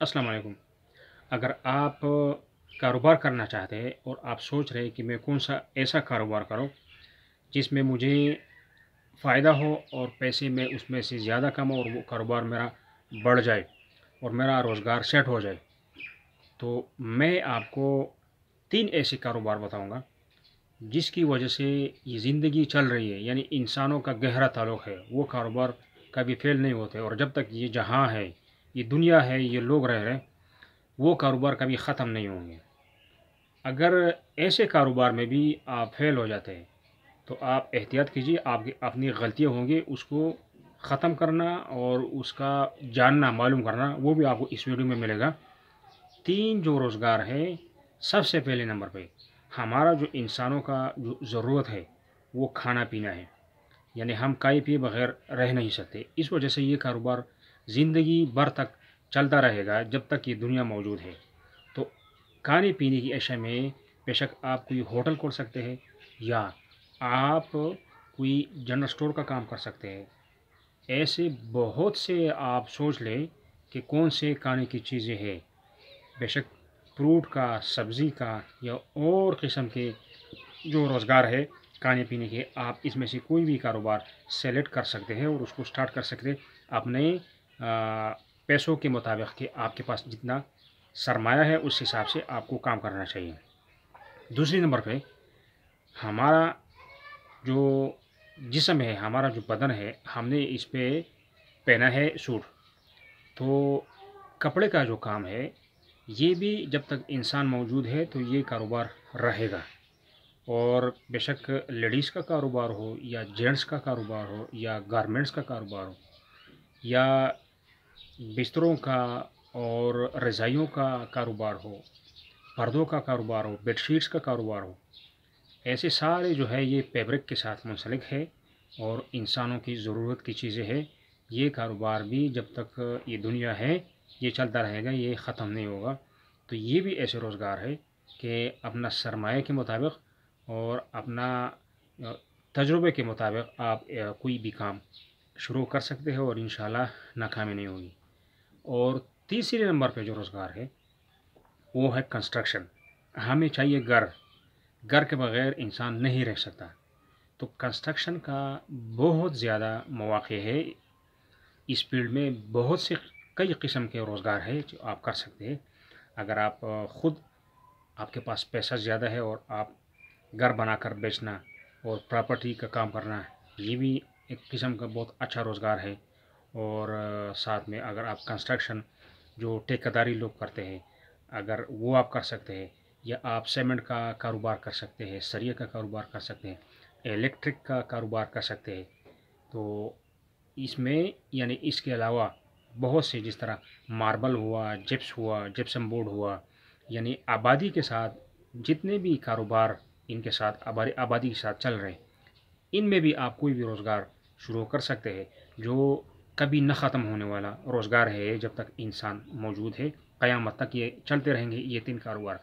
السلام علیکم۔ اگر آپ کاروبار کرنا چاہتے ہیں اور آپ سوچ رہے ہیں کہ میں کون سا ایسا کاروبار کروں جس میں مجھے فائدہ ہو اور پیسے میں اس میں سے زیادہ کم ہو اور وہ کاروبار میرا بڑھ جائے اور میرا روزگار سیٹ ہو جائے، تو میں آپ کو 3 ایسے کاروبار بتاؤں گا جس کی وجہ سے یہ زندگی چل رہی ہے، یعنی انسانوں کا گہرا تعلق ہے۔ وہ کاروبار کبھی فیل نہیں ہوتے اور جب تک یہ جہاں ہے، یہ دنیا ہے، یہ لوگ رہ رہے ہیں، وہ کاروبار کبھی ختم نہیں ہوں گے۔ اگر ایسے کاروبار میں بھی آپ فیل ہو جاتے ہیں تو آپ احتیاط کیجیے، آپ کی اپنی غلطیاں ہوں گی، اس کو ختم کرنا اور اس کا جاننا معلوم کرنا وہ بھی آپ کو اس ویڈیو میں ملے گا۔ 3 جو روزگار ہے، سب سے پہلے نمبر پہ ہمارا جو انسانوں کا جو ضرورت ہے وہ کھانا پینا ہے، یعنی ہم کھائے پیے بغیر رہ نہیں سکتے۔ اس وجہ سے یہ کاروبار زندگی بھر تک چلتا رہے گا جب تک یہ دنیا موجود ہے۔ تو کھانے پینے کی اشیاء میں بے شک آپ کوئی ہوٹل کھول سکتے ہیں یا آپ کوئی جنرل اسٹور کا کام کر سکتے ہیں۔ ایسے بہت سے آپ سوچ لیں کہ کون سے کھانے کی چیزیں ہیں، بے شک فروٹ کا، سبزی کا یا اور قسم کے جو روزگار ہے کھانے پینے کے، آپ اس میں سے کوئی بھی کاروبار سیلیکٹ کر سکتے ہیں اور اس کو سٹارٹ کر سکتے ہیں اپنے پیسوں کے مطابق کہ آپ کے پاس جتنا سرمایہ ہے اس حساب سے آپ کو کام کرنا چاہیے۔ دوسری نمبر پہ ہمارا جو جسم ہے، ہمارا جو بدن ہے، ہم نے اس پہ پہنا ہے سوٹ، تو کپڑے کا جو کام ہے یہ بھی جب تک انسان موجود ہے تو یہ کاروبار رہے گا۔ اور بے شک لیڈیز کا کاروبار ہو یا جینٹس کا کاروبار ہو یا گارمنٹس کا کاروبار ہو یا بستروں کا اور رضائیوں کا کاروبار ہو، پردوں کا کاروبار ہو، بیڈ شیٹس کا کاروبار ہو، ایسے سارے جو ہے یہ فیبرک کے ساتھ منسلک ہے اور انسانوں کی ضرورت کی چیزیں ہیں۔ یہ کاروبار بھی جب تک یہ دنیا ہے یہ چلتا رہے گا، یہ ختم نہیں ہوگا۔ تو یہ بھی ایسے روزگار ہے کہ اپنا سرمایہ کے مطابق اور اپنا تجربے کے مطابق آپ کوئی بھی کام شروع کر سکتے ہیں اور انشاءاللہ ناکامی نہیں ہوگی۔ اور تیسرے نمبر پہ جو روزگار ہے وہ ہے کنسٹرکشن۔ ہمیں چاہیے گھر کے بغیر انسان نہیں رہ سکتا، تو کنسٹرکشن کا بہت زیادہ مواقع ہے۔ اس فیلڈ میں بہت سے کئی قسم کے روزگار ہے جو آپ کر سکتے ہیں۔ اگر آپ خود آپ کے پاس پیسہ زیادہ ہے اور آپ گھر بنا کر بیچنا اور پراپرٹی کا کام کرنا، یہ بھی ایک قسم کا بہت اچھا روزگار ہے۔ اور ساتھ میں اگر آپ کنسٹرکشن جو ٹھیکیداری لوگ کرتے ہیں اگر وہ آپ کر سکتے ہیں، یا آپ سیمنٹ کا کاروبار کر سکتے ہیں، سریے کا کاروبار کر سکتے ہیں، الیکٹرک کا کاروبار کر سکتے ہیں، تو اس میں یعنی اس کے علاوہ بہت سے جس طرح ماربل ہوا، جپس ہوا، جپسم بورڈ ہوا، یعنی آبادی کے ساتھ جتنے بھی کاروبار ان کے ساتھ آبادی کے ساتھ چل رہے ہیں، ان میں بھی آپ کوئی بھی روزگار شروع کر سکتے ہیں جو کبھی نہ ختم ہونے والا روزگار ہے جب تک انسان موجود ہے، قیامت تک یہ چلتے رہیں گے یہ 3 کاروبار۔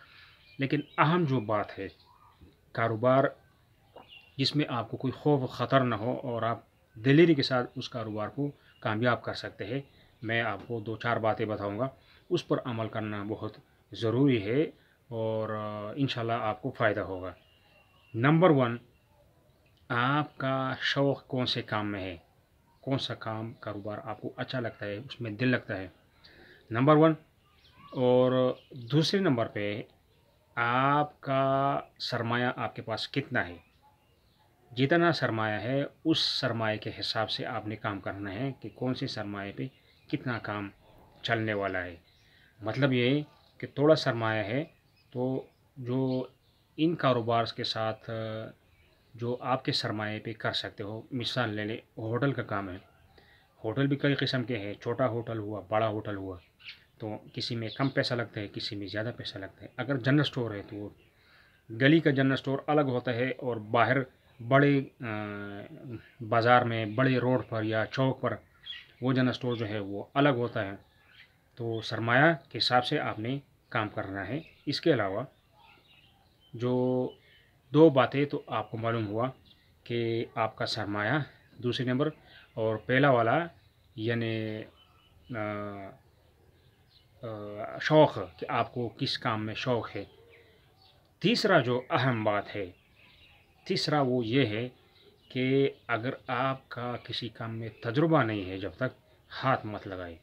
لیکن اہم جو بات ہے، کاروبار جس میں آپ کو کوئی خوف و خطر نہ ہو اور آپ دلیری کے ساتھ اس کاروبار کو کامیاب کر سکتے ہیں، میں آپ کو 2-4 باتیں بتاؤں گا، اس پر عمل کرنا بہت ضروری ہے اور انشاءاللہ آپ کو فائدہ ہوگا۔ نمبر 1، آپ کا شوق کون سے کام میں ہے، کون سا کام کاروبار آپ کو اچھا لگتا ہے، اس میں دل لگتا ہے، نمبر 1۔ اور دوسرے نمبر پہ آپ کا سرمایہ آپ کے پاس کتنا ہے۔ جتنا سرمایہ ہے اس سرمایہ کے حساب سے آپ نے کام کرنا ہے کہ کون سے سرمایہ پہ کتنا کام چلنے والا ہے۔ مطلب یہ ہے کہ تھوڑا سرمایہ ہے تو جو ان کاروبار کے ساتھ جو آپ کے سرمایہ پہ کر سکتے ہو، مثال لے لیں ہوٹل کا کام ہے، ہوٹل بھی کئی قسم کے ہیں، چھوٹا ہوٹل ہوا، بڑا ہوٹل ہوا، تو کسی میں کم پیسہ لگتا ہے، کسی میں زیادہ پیسہ لگتا ہے۔ اگر جنرل اسٹور ہے تو وہ گلی کا جنرل اسٹور الگ ہوتا ہے اور باہر بڑے بازار میں بڑے روڈ پر یا چوک پر وہ جنرل اسٹور جو ہے وہ الگ ہوتا ہے۔ تو سرمایہ کے حساب سے آپ نے کام کرنا ہے۔ اس کے علاوہ جو 2 باتیں تو آپ کو معلوم ہوا کہ آپ کا سرمایہ دوسرے نمبر، اور پہلا والا یعنی شوق کہ آپ کو کس کام میں شوق ہے۔ تیسرا جو اہم بات ہے، تیسرا وہ یہ ہے کہ اگر آپ کا کسی کام میں تجربہ نہیں ہے، جب تک ہاتھ مت لگائے۔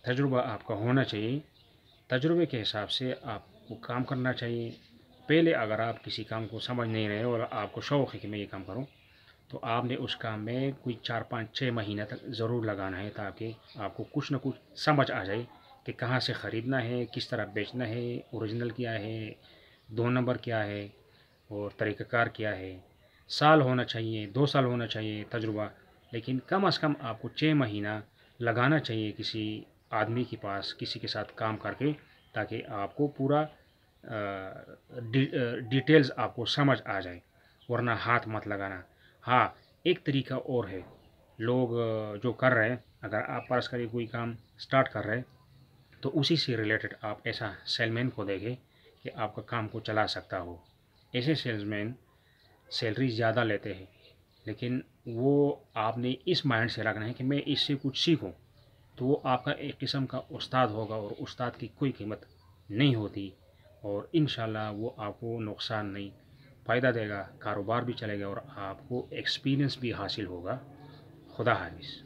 تجربہ آپ کا ہونا چاہیے، تجربے کے حساب سے آپ کو کام کرنا چاہیے۔ پہلے اگر آپ کسی کام کو سمجھ نہیں رہے اور آپ کو شوق ہے کہ میں یہ کام کروں، تو آپ نے اس کام میں کوئی 4 5 6 مہینہ تک ضرور لگانا ہے، تاکہ آپ کو کچھ نہ کچھ سمجھ آ جائے کہ کہاں سے خریدنا ہے، کس طرح بیچنا ہے، اوریجنل کیا ہے، 2 نمبر کیا ہے، اور طریقہ کار کیا ہے۔ سال ہونا چاہیے، 2 سال ہونا چاہیے تجربہ، لیکن کم از کم آپ کو 6 مہینہ لگانا چاہیے کسی آدمی کے پاس، کسی کے ساتھ کام کر کے، تاکہ آپ کو پورا ڈیٹیلز آپ کو سمجھ آ جائے، ورنہ ہاتھ مت لگانا۔ ہاں، ایک طریقہ اور ہے، لوگ جو کر رہے ہیں، اگر آپ فرض کریں کوئی کام سٹارٹ کر رہے ہیں، تو اسی سے ریلیٹڈ آپ ایسا سیل مین کو دیکھیں کہ آپ کا کام کو چلا سکتا ہو۔ ایسے سیلز مین سیلری زیادہ لیتے ہیں، لیکن وہ آپ نے اس مائنڈ سے رکھنا ہے کہ میں اس سے کچھ سیکھوں، تو وہ آپ کا ایک قسم کا استاد ہوگا، اور استاد کی کوئی قیمت نہیں ہوتی، اور انشاءاللہ وہ آپ کو نقصان نہیں، فائدہ دے گا، کاروبار بھی چلے گا، اور آپ کو ایکسپیرینس بھی حاصل ہوگا۔ خدا حافظ۔